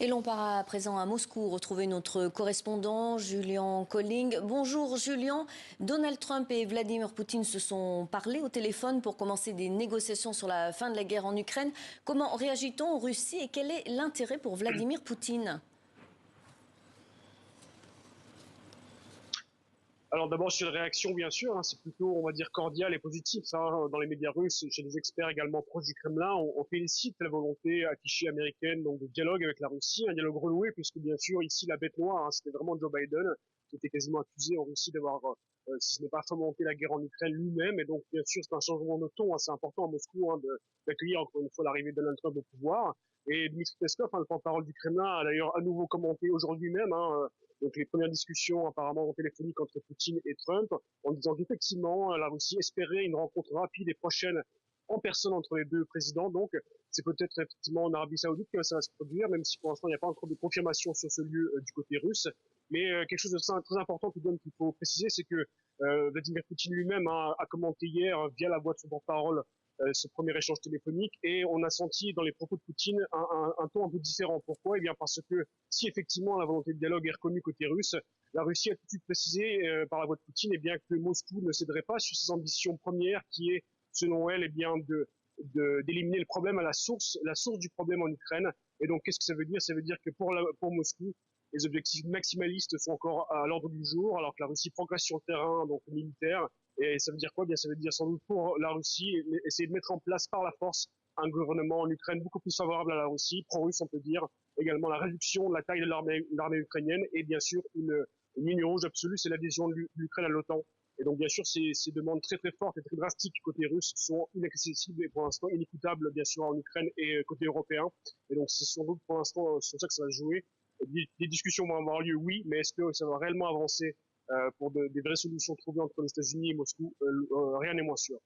Et l'on part à présent à Moscou, retrouver notre correspondant Julian Colling. Bonjour Julian, Donald Trump et Vladimir Poutine se sont parlé au téléphone pour commencer des négociations sur la fin de la guerre en Ukraine. Comment réagit-on en Russie et quel est l'intérêt pour Vladimir Poutine ? Alors d'abord sur les réactions, bien sûr, c'est plutôt, on va dire, cordial et positif. Dans les médias russes, chez les experts également proches du Kremlin, on félicite la volonté affichée américaine donc de dialogue avec la Russie, un dialogue renoué, puisque bien sûr ici la bête noire, c'était vraiment Joe Biden, qui était quasiment accusé en Russie d'avoir, si ce n'est pas fomenté la guerre en Ukraine lui-même, et donc bien sûr c'est un changement de ton, c'est important à Moscou d'accueillir encore une fois l'arrivée de Donald Trump au pouvoir. Et Dmitry Peskov, le porte-parole du Kremlin, a d'ailleurs à nouveau commenté aujourd'hui même donc les premières discussions apparemment téléphoniques entre Poutine et Trump, en disant qu'effectivement la Russie espérait une rencontre rapide et prochaine en personne entre les deux présidents. Donc c'est peut-être effectivement en Arabie Saoudite que ça va se produire, même si pour l'instant il n'y a pas encore de confirmation sur ce lieu du côté russe. Mais quelque chose de très important tout de même qu'il faut préciser, c'est que Vladimir Poutine lui-même a commenté hier via la voix de son porte-parole ce premier échange téléphonique, et on a senti dans les propos de Poutine un ton un peu différent. Pourquoi? Eh bien parce que si effectivement la volonté de dialogue est reconnue côté russe, la Russie a tout de suite précisé par la voix de Poutine bien que Moscou ne céderait pas sur ses ambitions premières, qui est selon elle bien d'éliminer le problème à la source du problème en Ukraine. Et donc qu'est-ce que ça veut dire? Ça veut dire que pour Moscou, les objectifs maximalistes sont encore à l'ordre du jour, alors que la Russie progresse sur le terrain donc militaire. Et ça veut dire quoi? Bien, ça veut dire sans doute pour la Russie essayer de mettre en place par la force un gouvernement en Ukraine beaucoup plus favorable à la Russie, pro-russe on peut dire, également la réduction de la taille de l'armée ukrainienne, et bien sûr une ligne rouge absolue, c'est l'adhésion de l'Ukraine à l'OTAN. Et donc bien sûr ces demandes très très fortes et très drastiques côté russe sont inaccessibles et pour l'instant inécoutables bien sûr en Ukraine et côté européen. Et donc c'est sans doute pour l'instant sur ça que ça va se jouer. Des discussions vont avoir lieu, oui, mais est-ce que ça va réellement avancer pour des vraies solutions trouvées entre les États-Unis et Moscou? Rien n'est moins sûr.